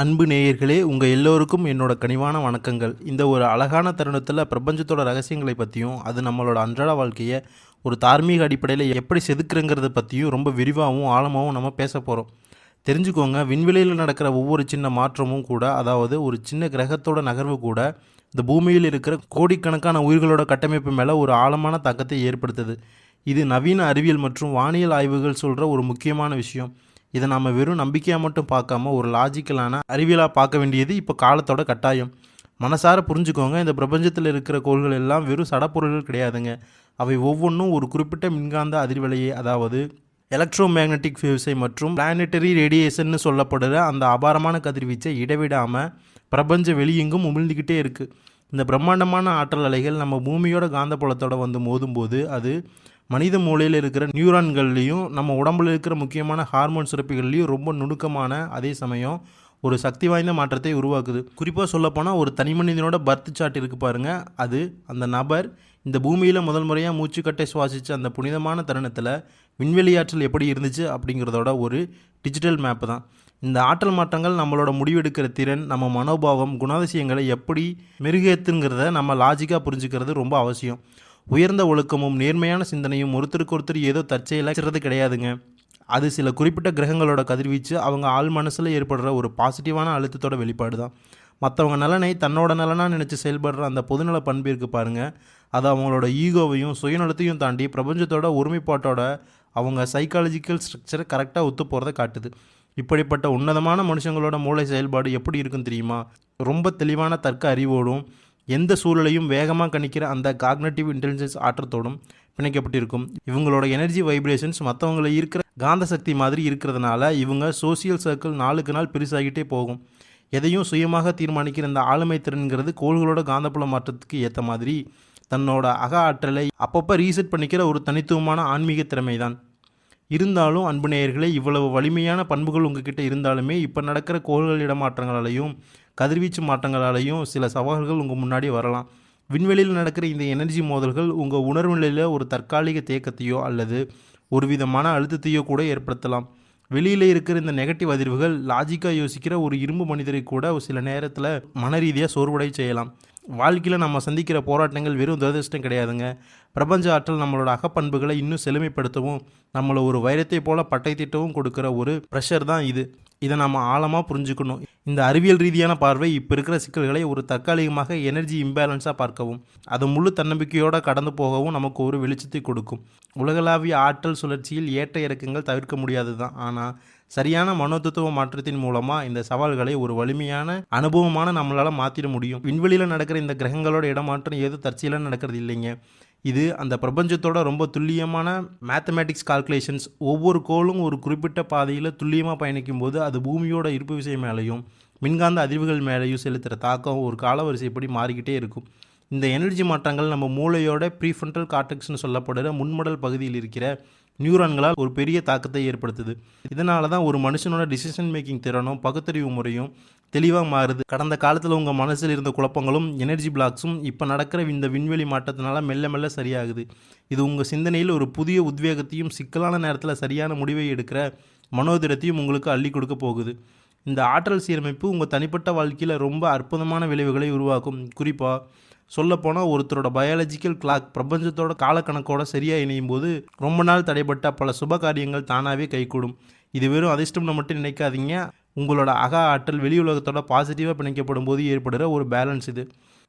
அன்பு நேயர்களே, உங்கள் எல்லோருக்கும் என்னோட கனிவான வணக்கங்கள். இந்த ஒரு அழகான தருணத்தில் பிரபஞ்சத்தோட ரகசியங்களை பற்றியும், அது நம்மளோட அன்றாட வாழ்க்கையை ஒரு தார்மீக அடிப்படையில் எப்படி செதுக்குறங்கிறத பற்றியும் ரொம்ப விரிவாகவும் ஆழமாகவும் நம்ம பேச போகிறோம். தெரிஞ்சுக்கோங்க, விண்வெளியில் நடக்கிற ஒவ்வொரு சின்ன மாற்றமும் கூட, அதாவது ஒரு சின்ன கிரகத்தோட நகர்வு கூட இந்த பூமியில் இருக்கிற கோடிக்கணக்கான உயிர்களோட கட்டமைப்பு மேலே ஒரு ஆழமான தாக்கத்தை ஏற்படுத்துது. இது நவீன அறிவியல் மற்றும் வானியல் ஆய்வுகள் சொல்கிற ஒரு முக்கியமான விஷயம். இதை நம்ம வெறும் நம்பிக்கையாக மட்டும் பார்க்காம ஒரு லாஜிக்கலான அறிவியலாக பார்க்க வேண்டியது இப்போ காலத்தோட கட்டாயம். மனசார புரிஞ்சுக்கோங்க, இந்த பிரபஞ்சத்தில் இருக்கிற கோள்கள் எல்லாம் வெறும் சடப்பொருள்கள் கிடையாதுங்க. அவை ஒவ்வொன்றும் ஒரு குறிப்பிட்ட மின்காந்த அதிர்வலையை, அதாவது எலக்ட்ரோ மேக்னட்டிக் வேவ்ஸை மற்றும் பிளானட்டரி ரேடியேஷன்னு சொல்லப்படுற அந்த அபாரமான கதிர்வீச்சை இடைவிடாமல் பிரபஞ்ச வெளியெங்கும் உமிழ்ந்துக்கிட்டே இருக்குது. இந்த பிரம்மாண்டமான ஆற்றல் அலைகள் நம்ம பூமியோட காந்தப்புலத்தோட வந்து மோதும்போது அது மனித மூளையில் இருக்கிற நியூரான்கள்லேயும் நம்ம உடம்புல இருக்கிற முக்கியமான ஹார்மோன் சுரப்பிகள்லேயும் ரொம்ப நுணுக்கமான, அதே சமயம் ஒரு சக்தி வாய்ந்த மாற்றத்தை உருவாக்குது. குறிப்பாக சொல்லப்போனால் ஒரு தனி மனிதனோட பர்த் சார்ட் இருக்குது பாருங்கள், அது அந்த நபர் இந்த பூமியில் முதல் முறையாக மூச்சுக்கட்டை சுவாசித்த அந்த புனிதமான தருணத்தில் விண்வெளி ஆற்றல் எப்படி இருந்துச்சு அப்படிங்கிறதோட ஒரு டிஜிட்டல் மேப்பு தான். இந்த ஆற்றல் மாற்றங்கள் நம்மளோட முடிவெடுக்கிற திறன், நம்ம மனோபாவம், குணாதிசயங்களை எப்படி மெருகேற்றுங்கிறத நம்ம லாஜிக்காக புரிஞ்சுக்கிறது ரொம்ப அவசியம். உயர்ந்த ஒழுக்கமும் நேர்மையான சிந்தனையும் ஒருத்தருக்கு ஒருத்தர் ஏதோ தற்செயலாகிறது கிடையாதுங்க. அது சில குறிப்பிட்ட கிரகங்களோட கதிர்வீச்சு அவங்க ஆள் மனசில் ஏற்படுற ஒரு பாசிட்டிவான அழுத்தத்தோட வெளிப்பாடு தான். மற்றவங்க நலனை தன்னோட நலனாக நினச்சி செயல்படுற அந்த பொதுநல பண்பு இருக்குது பாருங்கள், அது அவங்களோட ஈகோவையும் சுயநலத்தையும் தாண்டி பிரபஞ்சத்தோட ஒருமைப்பாட்டோட அவங்க சைக்காலஜிக்கல் ஸ்ட்ரக்சரை கரெக்டாக ஒத்து போகிறத காட்டுது. இப்படிப்பட்ட உன்னதமான மனுஷங்களோட மூளை செயல்பாடு எப்படி இருக்குன்னு தெரியுமா? ரொம்ப தெளிவான தர்க்க அறிவோடும் எந்த சூழலையும் வேகமாக கணிக்கிற அந்த காக்னேட்டிவ் இன்டெலிஜென்ஸ் ஆற்றத்தோடும் பிணைக்கப்பட்டிருக்கும். இவங்களோட எனர்ஜி வைப்ரேஷன்ஸ் மற்றவங்களை இருக்கிற காந்த சக்தி மாதிரி இருக்கிறதுனால இவங்க சோசியல் சர்க்கிள் நாளுக்கு நாள் பெருசாகிட்டே போகும். எதையும் சுயமாக தீர்மானிக்கிற இந்த ஆளுமை திறன்கிறது கோள்களோட காந்தப்புல மாற்றத்துக்கு ஏற்ற மாதிரி தன்னோட அக ஆற்றலை அப்பப்போ ரீசெட் பண்ணிக்கிற ஒரு தனித்துவமான ஆன்மீக திறமை தான். இருந்தாலும் அன்பு நேயர்களே, இவ்வளவு வலிமையான பண்புகள் உங்ககிட்ட இருந்தாலுமே இப்போ நடக்கிற கோள்கள் இடமாற்றங்களாலையும் கதிர்வீச்சு மாற்றங்களாலையும் சில சவால்கள் உங்கள் முன்னாடி வரலாம். விண்வெளியில் நடக்கிற இந்த எனர்ஜி மோதல்கள் உங்கள் உணர்வு நிலையில் ஒரு தற்காலிக தேக்கத்தையோ அல்லது ஒரு விதமான அழுத்தத்தையோ கூட ஏற்படுத்தலாம். வெளியில் இருக்கிற இந்த நெகட்டிவ் அதிர்வுகள் லாஜிக்காக யோசிக்கிற ஒரு இரும்பு மனிதரை கூட சில நேரத்தில் மன ரீதியாக சோர்வடை செய்யலாம். வாழ்க்கையில் நம்ம சந்திக்கிற போராட்டங்கள் வெறும் துரதிர்ஷ்டம் கிடையாதுங்க. பிரபஞ்ச ஆற்றல் நம்மளோட அகப்பண்புகளை இன்னும் செழுமைப்படுத்தவும் நம்மளை ஒரு வைரத்தை போல பட்டை திட்டவும் கொடுக்குற ஒரு ப்ரெஷர் தான் இது. இதை நம்ம ஆழமாக புரிஞ்சுக்கணும். இந்த அறிவியல் ரீதியான பார்வை இப்போ இருக்கிற சிக்கல்களை ஒரு தற்காலிகமாக எனர்ஜி இம்பேலன்ஸாக பார்க்கவும், அது முழு தன்னம்பிக்கையோடு கடந்து போகவும் நமக்கு ஒரு வெளிச்சத்தை கொடுக்கும். உலகளாவிய ஆற்றல் சுழற்சியில் ஏற்ற இறக்கங்கள் தவிர்க்க முடியாது தான். ஆனால் சரியான மனோதத்துவ மாற்றத்தின் மூலமாக இந்த சவால்களை ஒரு வலிமையான அனுபவமான நம்மளால் மாற்றிட முடியும். விண்வெளியில் நடக்கிற இந்த கிரகங்களோட இடமாற்றம் ஏதோ தற்செயலாக நடக்கிறது இல்லைங்க. இது அந்த பிரபஞ்சத்தோட ரொம்ப துல்லியமான மேத்தமேட்டிக்ஸ் கால்குலேஷன்ஸ். ஒவ்வொரு கோளும் ஒரு குறிப்பிட்ட பாதையில் துல்லியமாக பயணிக்கும் போது அது பூமியோட இருப்பு விசை மேலேயும் மின்காந்த அதிர்வுகள் மேலேயும் செலுத்துகிற தாக்கம் ஒரு காலவரிசைப்படி மாறிக்கிட்டே இருக்கும். இந்த எனர்ஜி மாற்றங்கள் நம்ம மூளையோட ப்ரீஃப்ரண்டல் கார்டெக்ஸ்னு சொல்லப்படுற முன்மடல் பகுதியில் இருக்கிற நியூரான்களால் ஒரு பெரிய தாக்கத்தை ஏற்படுத்துது. இதனால தான் ஒரு மனுஷனோட டிசிஷன் மேக்கிங் திறனும் பகுத்தறிவு முறையும் தெளிவாக மாறுது. கடந்த காலத்தில் உங்கள் மனசில் இருந்த குழப்பங்களும் எனர்ஜி பிளாக்ஸும் இப்போ நடக்கிற இந்த விண்வெளி மாற்றத்தினால மெல்ல மெல்ல சரியாகுது. இது உங்கள் சிந்தனையில் ஒரு புதிய உத்வேகத்தையும் சிக்கலான நேரத்தில் சரியான முடிவை எடுக்கிற மனோதிரத்தையும் உங்களுக்கு அள்ளி கொடுக்க போகுது. இந்த ஆற்றல் சீரமைப்பு உங்கள் தனிப்பட்ட வாழ்க்கையில் ரொம்ப அற்புதமான விளைவுகளை உருவாக்கும். குறிப்பாக சொல்லப்போனால் ஒருத்தரோட பயாலஜிக்கல் கிளாக் பிரபஞ்சத்தோட காலக்கணக்கோட சரியாக இணையும் போது ரொம்ப நாள் தடைப்பட்ட பல சுப காரியங்கள் தானாகவே கைகூடும். இது வெறும் அதிர்ஷ்டம்னு மட்டும் நினைக்காதீங்க. உங்களோட அக ஆற்றல் வெளி உலகத்தோட பாசிட்டிவாக பிணைக்கப்படும் போது ஏற்படுகிற ஒரு பேலன்ஸ் இது.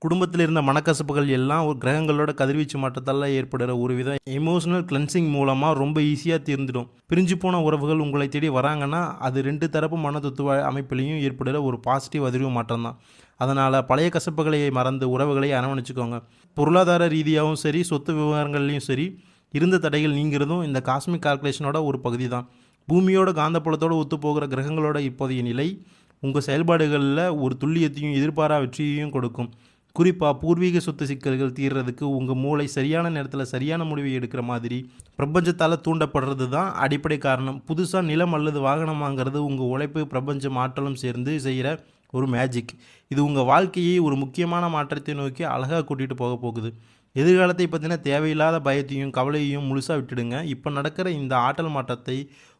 குடும்பத்தில் இருந்த மனக்கசப்புகள் எல்லாம் ஒரு கிரகங்களோட கதிர்வீச்சு மாற்றத்தால் ஏற்படுகிற ஒரு வித எமோஷனல் கிளென்சிங் மூலமாக ரொம்ப ஈஸியாக தீர்ந்துடும். பிரிஞ்சு போன உறவுகள் உங்களை தேடி வராங்கன்னா அது ரெண்டு தரப்பு மன தத்துவ அமைப்பிலையும் ஏற்படுகிற ஒரு பாசிட்டிவ் அதிர்வு மாற்றம் தான். அதனால் பழைய கசப்புகளை மறந்து உறவுகளை அரவணைச்சிக்கோங்க. பொருளாதார ரீதியாகவும் சரி, சொத்து விவகாரங்கள்லையும் சரி, இருந்த தடைகள் நீங்கிறதும் இந்த காஸ்மிக் கால்குலேஷனோட ஒரு பகுதி தான். பூமியோட காந்தப்புலத்தோடு ஒத்துப்போகிற கிரகங்களோட இப்போதைய நிலை உங்கள் செயல்பாடுகளில் ஒரு துல்லியத்தையும் எதிர்பாரா வெற்றியையும் கொடுக்கும். குறிப்பாக பூர்வீக சொத்து சிக்கல்கள் தீர்றதுக்கு உங்கள் மூளை சரியான நேரத்தில் சரியான முடிவை எடுக்கிற மாதிரி பிரபஞ்சத்தால் தூண்டப்படுறது தான் அடிப்படை காரணம். புதுசாக நிலம் அல்லது வாகனம் வாங்கிறது உங்கள் உழைப்பு பிரபஞ்சம் ஆற்றலும் சேர்ந்து செய்கிற ஒரு மேஜிக். இது உங்கள் வாழ்க்கையை ஒரு முக்கியமான மாற்றத்தை நோக்கி அழகாக கூட்டிகிட்டு போக போகுது. எதிர்காலத்தை பற்றின தேவையில்லாத பயத்தையும் கவலையையும் முழுசாக விட்டுடுங்க. இப்போ நடக்கிற இந்த ஆற்றல் மாற்றத்தை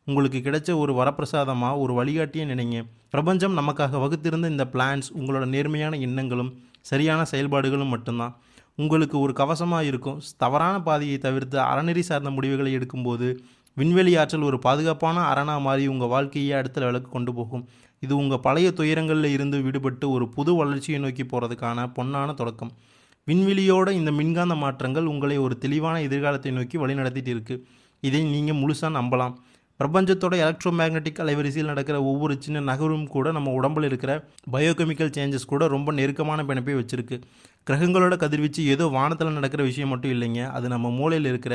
உங்களுக்கு கிடைச்ச ஒரு வரப்பிரசாதமாக, ஒரு வழிகாட்டியை நினைங்க. பிரபஞ்சம் நமக்காக வகுத்திருந்த இந்த பிளான்ஸ் உங்களோட நேர்மையான எண்ணங்களும் சரியான செயல்பாடுகளும் மட்டும்தான் உங்களுக்கு ஒரு கவசமாக இருக்கும். தவறான பாதையை தவிர்த்து அறநெறி சார்ந்த முடிவுகளை எடுக்கும்போது விண்வெளி ஆற்றல் ஒரு பாதுகாப்பான அரணா மாறி உங்கள் வாழ்க்கையை அடுத்த லெவலுக்கு கொண்டு போகும். இது உங்கள் பழைய துயரங்களில் இருந்து விடுபட்டு ஒரு புது வளர்ச்சியை நோக்கி போகிறதுக்கான பொன்னான தொடக்கம். விண்வெளியோட இந்த மின்காந்த மாற்றங்கள் உங்களை ஒரு தெளிவான எதிர்காலத்தை நோக்கி வழிநடத்திட்டு இருக்கு. இதை நீங்கள் முழுசாக நம்பலாம். பிரபஞ்சத்தோட எலக்ட்ரோ மேக்னெட்டிக் அலைவரிசையில் நடக்கிற ஒவ்வொரு சின்ன நகரும் கூட நம்ம உடம்புல இருக்கிற பயோகெமிக்கல் சேஞ்சஸ் கூட ரொம்ப நெருக்கமான பிணைப்பை வச்சுருக்கு. கிரகங்களோட கதிர்வீச்சு ஏதோ வானத்தில் நடக்கிற விஷயம் மட்டும் இல்லைங்க. அது நம்ம மூளையில் இருக்கிற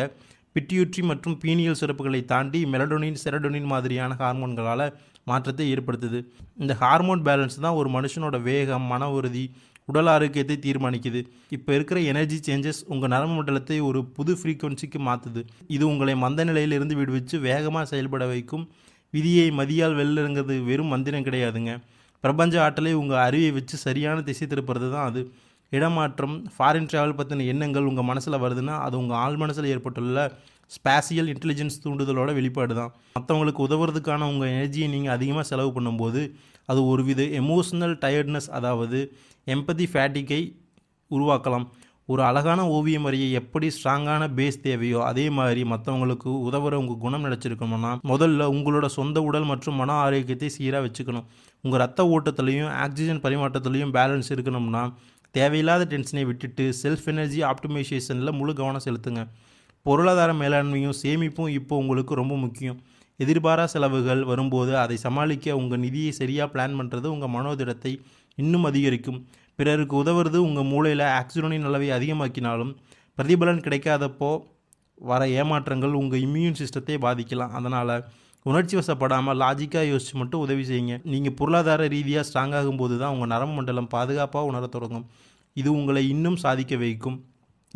பிட்யூட்ரி மற்றும் பீனியல் சுரப்புகளை தாண்டி மெலடோனின், செரடோனின் மாதிரியான ஹார்மோன்களால் மாற்றத்தை ஏற்படுத்துது. இந்த ஹார்மோன் பேலன்ஸ் தான் ஒரு மனுஷனோட வேகம், மன உறுதி, உடல் ஆரோக்கியத்தை தீர்மானிக்குது. இப்போ இருக்கிற எனர்ஜி சேஞ்சஸ் உங்கள் நரம்பு மண்டலத்தை ஒரு புது ஃப்ரீக்குவன்சிக்கு மாற்றுது. இது உங்களை மந்த நிலையிலிருந்து விடுவிச்சு வேகமாக செயல்பட வைக்கும். விதியை மதியால் வெல்லுங்கிறது வெறும் மந்திரம் கிடையாதுங்க. பிரபஞ்ச ஆற்றலை உங்கள் அறிவை வச்சு சரியான திசை திருப்புறது தான் அது. இடமாற்றம், ஃபாரின் ட்ராவல் பற்றின எண்ணங்கள் உங்கள் மனசில் வருதுன்னா அது உங்கள் ஆள் மனசில் ஏற்பட்டுள்ள ஸ்பேசியல் இன்டெலிஜென்ஸ் தூண்டுதலோட வெளிப்பாடு தான். மற்றவங்களுக்கு உதவுறதுக்கான உங்கள் எனர்ஜியை நீங்கள் அதிகமாக செலவு பண்ணும்போது அது ஒருவித எமோஷ்னல் டயர்ட்னஸ், அதாவது எம்பதி ஃபேட்டிக்கை உருவாக்கலாம். ஒரு அழகான ஓவியம் வரைய எப்படி ஸ்ட்ராங்கான பேஸ் தேவையோ அதே மாதிரி மற்றவங்களுக்கு உதவுற உங்கள் குணம் நினச்சிருக்கணும்னா முதல்ல உங்களோட சொந்த உடல் மற்றும் மன ஆரோக்கியத்தை சீராக வச்சுக்கணும். உங்கள் ரத்த ஓட்டத்துலேயும் ஆக்சிஜன் பரிமாற்றத்துலேயும் பேலன்ஸ் இருக்கணும்னா தேவையில்லாத டென்ஷனை விட்டுட்டு செல்ஃப் எனர்ஜி ஆப்டிமைசேஷனில் முழு கவனம் செலுத்துங்க. பொருளாதார மேலாண்மையும் சேமிப்பும் இப்போ உங்களுக்கு ரொம்ப முக்கியம். எதிர்பாரா செலவுகள் வரும்போது அதை சமாளிக்க உங்கள் நிதியை சரியாக பிளான் பண்ணுறது உங்கள் மனோதிடத்தை இன்னும் அதிகரிக்கும். பிறருக்கு உதவுறது உங்கள் மூளையில் ஆக்சிஜனின் அளவை அதிகமாக்கினாலும் பிரதிபலன் கிடைக்காதப்போ வர ஏமாற்றங்கள் உங்கள் இம்யூன் சிஸ்டத்தை பாதிக்கலாம். அதனால் உணர்ச்சி வசப்படாமல் லாஜிக்காக யோசித்து மட்டும் உதவி செய்யுங்க. நீங்கள் பொருளாதார ரீதியாக ஸ்ட்ராங்காகும் போது தான் உங்கள் நரம்பு மண்டலம் பாதுகாப்பாக உணர தொடங்கும். இது உங்களை இன்னும் சாதிக்க வைக்கும்.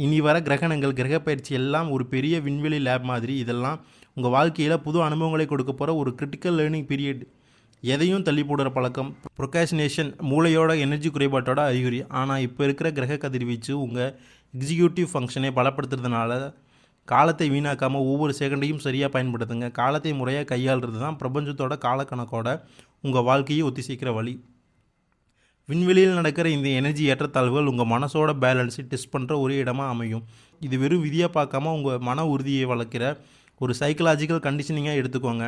இனி வர கிரகணங்கள், கிரகப்பயிற்சி எல்லாம் ஒரு பெரிய விண்வெளி லேப் மாதிரி. இதெல்லாம் உங்கள் வாழ்க்கையில் புது அனுபவங்களை கொடுக்க போகிற ஒரு கிரிட்டிக்கல் லேர்னிங் பீரியட். எதையும் தள்ளி போடுற பழக்கம், ப்ரொகாஷினேஷன் மூளையோட எனர்ஜி குறைபாட்டோட அறிகுறி. ஆனால் இப்போ இருக்கிற கிரக கதிர்வீச்சு உங்கள் எக்ஸிக்யூட்டிவ் ஃபங்க்ஷனை பலப்படுத்துறதுனால காலத்தை வீணாக்காமல் ஒவ்வொரு செகண்டையும் சரியாக பயன்படுத்துங்க. காலத்தை முறையாக கையாளுறது தான் பிரபஞ்சத்தோட காலக்கணக்கோட உங்கள் வாழ்க்கையை ஒத்திசைக்கிற வழி. விண்வெளியில் நடக்கிற இந்த எனர்ஜி ஏற்றத்தாழ்வுகள் உங்கள் மனசோட பேலன்ஸை டெஸ்ட் பண்ணுற ஒரு இடமாக அமையும். இது வெறும் விதியாக பார்க்காம உங்கள் மன உறுதியை வளர்க்கிற ஒரு சைக்கலாஜிக்கல் கண்டிஷனிங்காக எடுத்துக்கோங்க.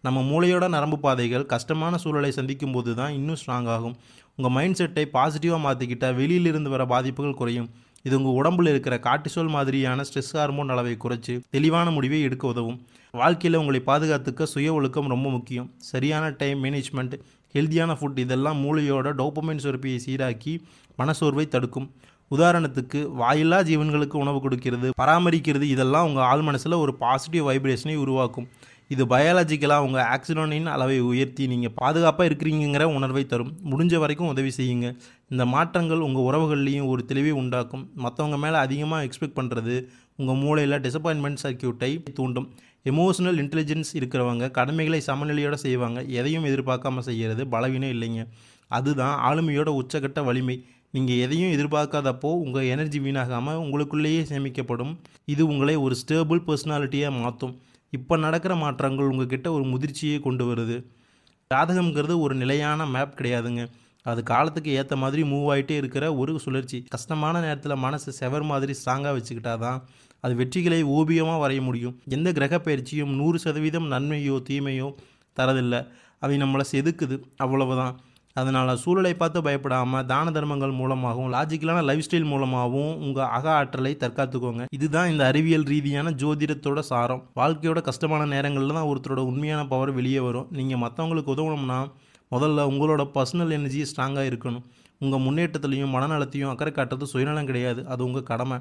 நம்ம மூளையோட நரம்பு பாதைகள் கஷ்டமான சூழலை சந்திக்கும் போது தான் இன்னும் ஸ்ட்ராங் ஆகும். உங்கள் மைண்ட் செட்டை பாசிட்டிவாக மாற்றிக்கிட்டால் வெளியிலிருந்து வர பாதிப்புகள் குறையும். இது உங்கள் உடம்புல இருக்கிற கார்டிசோல் மாதிரியான ஸ்ட்ரெஸ் ஹார்மோன் அளவை குறைச்சி தெளிவான முடிவை எடுக்க உதவும். வாழ்க்கையில் உங்களை பாதுகாத்துக்க சுய ஒழுக்கம் ரொம்ப முக்கியம். சரியான டைம் மேனேஜ்மெண்ட், ஹெல்த்தியான ஃபுட் இதெல்லாம் மூளையோட டோபமைன் சுரப்பியை சீராக்கி மனசோர்வை தடுக்கும். உதாரணத்துக்கு வாயில்லா ஜீவன்களுக்கு உணவு கொடுக்கிறது, பராமரிக்கிறது, இதெல்லாம் உங்கள் ஆள் மனசில் ஒரு பாசிட்டிவ் வைப்ரேஷனை உருவாக்கும். இது பயாலஜிக்கலாக உங்கள் ஆக்சிஜனின் அளவை உயர்த்தி நீங்கள் பாதுகாப்பாக இருக்கிறீங்கிற உணர்வை தரும். முடிஞ்ச வரைக்கும் உதவி செய்யுங்க. இந்த மாற்றங்கள் உங்கள் உறவுகள்லேயும் ஒரு தெளிவை உண்டாக்கும். மற்றவங்க மேலே அதிகமாக எக்ஸ்பெக்ட் பண்ணுறது உங்கள் மூளையில் டிசப்பாயின்மெண்ட் சர்க்கியூட்டை தூண்டும். எமோஷனல் இன்டெலிஜென்ஸ் இருக்கிறவங்க கடமைகளை சமநிலையோடு செய்வாங்க. எதையும் எதிர்பார்க்காம செய்கிறது பலவீனம் இல்லைங்க, அதுதான் ஆளுமையோட உச்சகட்ட வலிமை. நீங்கள் எதையும் எதிர்பார்க்காதப்போ உங்கள் எனர்ஜி வீணாகாமல் உங்களுக்குள்ளேயே சேமிக்கப்படும். இது உங்களை ஒரு ஸ்டேபிள் பர்சனாலிட்டியாக மாற்றும். இப்போ நடக்கிற மாற்றங்கள் உங்ககிட்ட ஒரு முதிர்ச்சியை கொண்டு வருது. ஜாதகம்ங்கிறது ஒரு நிலையான மேப் கிடையாதுங்க. அது காலத்துக்கு ஏற்ற மாதிரி மூவ் ஆகிட்டே இருக்கிற ஒரு சுழற்சி. கஷ்டமான நேரத்தில் மனசு செவர் மாதிரி ஸ்ட்ராங்காக வச்சுக்கிட்டாதான் அது வெற்றிகளை ஓவியமாக வரைய முடியும். எந்த கிரக பயிற்சியும் 100% நன்மையோ தீமையோ தரதில்லை. அவை நம்மளை செதுக்குது, அவ்வளவுதான். அதனால் சூழலை பார்த்து பயப்படாமல் தான தர்மங்கள் மூலமாகவும் லாஜிக்கலான லைஃப் ஸ்டைல் மூலமாகவும் உங்கள் அக ஆற்றலை தற்காத்துக்கோங்க. இதுதான் இந்த அறிவியல் ரீதியான ஜோதிடத்தோட சாரம். வாழ்க்கையோட கஷ்டமான நேரங்களில் தான் ஒருத்தரோட உண்மையான பவர் வெளியே வரும். நீங்கள் மற்றவங்களுக்கு உதவணும்னா முதல்ல உங்களோட பர்சனல் எனர்ஜி ஸ்ட்ராங்காக இருக்கணும். உங்கள் முன்னேற்றத்துலையும் மனநலத்தையும் அக்கறை காட்டுறது சுயநலம் கிடையாது, அது உங்கள் கடமை.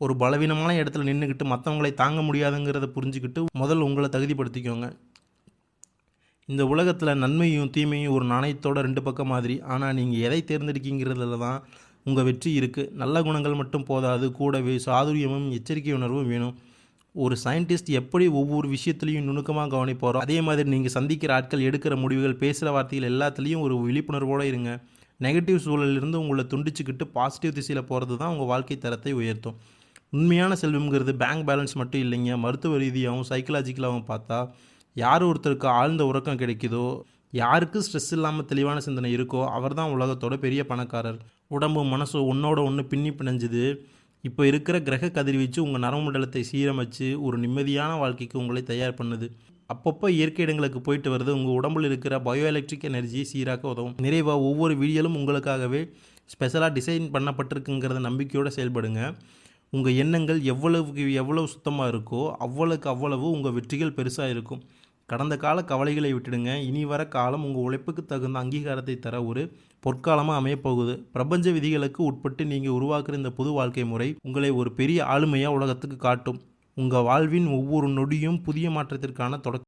ஒரு பலவீனமான இடத்துல நின்றுக்கிட்டு மற்றவங்களை தாங்க முடியாதுங்கிறத புரிஞ்சுக்கிட்டு முதல்ல உங்களை தகுதிப்படுத்திக்கோங்க. இந்த உலகத்தில் நன்மையும் தீமையும் ஒரு நாணயத்தோட 2 பக்கம் மாதிரி. ஆனால் நீங்கள் எதை தேர்ந்தெடுக்கீங்கிறதுல தான் உங்கள் வெற்றி இருக்குது. நல்ல குணங்கள் மட்டும் போதாது, கூடவே சாதுரியமும் எச்சரிக்கை உணர்வும் வேணும். ஒரு சயின்டிஸ்ட் எப்படி ஒவ்வொரு விஷயத்துலையும் நுணுக்கமாக கவனிப்பாரோ அதே மாதிரி நீங்கள் சந்திக்கிற ஆட்கள், எடுக்கிற முடிவுகள், பேசுகிற வார்த்தைகள் எல்லாத்துலேயும் ஒரு விழிப்புணர்வோடு இருங்க. நெகட்டிவ் சூழலிலிருந்து உங்களை துண்டிச்சுக்கிட்டு பாசிட்டிவ் திசையில் போகிறது தான் உங்கள் வாழ்க்கை தரத்தை உயர்த்தும். உண்மையான செல்வம்ங்கிறது பேங்க் பேலன்ஸ் மட்டும் இல்லைங்க. மருத்துவ ரீதியாகவும் சைக்கலாஜிக்கலாகவும் பார்த்தா யார் ஒருத்தருக்கு ஆழ்ந்த உறக்கம் கிடைக்குதோ, யாருக்கு ஸ்ட்ரெஸ் இல்லாமல் தெளிவான சிந்தனை இருக்கோ அவர் தான் உலகத்தோட பெரிய பணக்காரர். உடம்பும் மனசும் ஒன்றோட ஒன்று பின்னி பிணைஞ்சுது. இப்போ இருக்கிற கிரக கதிர்வீச்சு உங்கள் நரம்பு மண்டலத்தை சீரமைச்சு ஒரு நிம்மதியான வாழ்க்கைக்கு உங்களை தயார் பண்ணுது. அப்பப்போ இயற்கை இடங்களுக்கு போயிட்டு வருது உங்கள் உடம்புல இருக்கிற பயோ எலக்ட்ரிக் எனர்ஜியை சீராக்க உதவும். நிறைவாக ஒவ்வொரு வீடியோலும் உங்களுக்காகவே ஸ்பெஷலாக டிசைன் பண்ணப்பட்டிருக்குங்கிறத நம்பிக்கையோடு செயல்படுங்க. உங்கள் எண்ணங்கள் எவ்வளவுக்கு எவ்வளவு சுத்தமாக இருக்கோ அவ்வளவுக்கு அவ்வளவு உங்கள் வெற்றிகள் பெருசாக இருக்கும். கடந்த கால கவலைகளை விட்டுடுங்க. இனி வர காலம் உங்கள் உழைப்புக்கு தகுந்த அங்கீகாரத்தை தர ஒரு பொற்காலமாக அமையப்போகுது. பிரபஞ்ச விதிகளுக்கு உட்பட்டு நீங்கள் உருவாக்குற இந்த புது வாழ்க்கை முறை உங்களை ஒரு பெரிய ஆளுமையாக உலகத்துக்கு காட்டும். உங்கள் வாழ்வின் ஒவ்வொரு நொடியும் புதிய மாற்றத்திற்கான தொடக்கம்.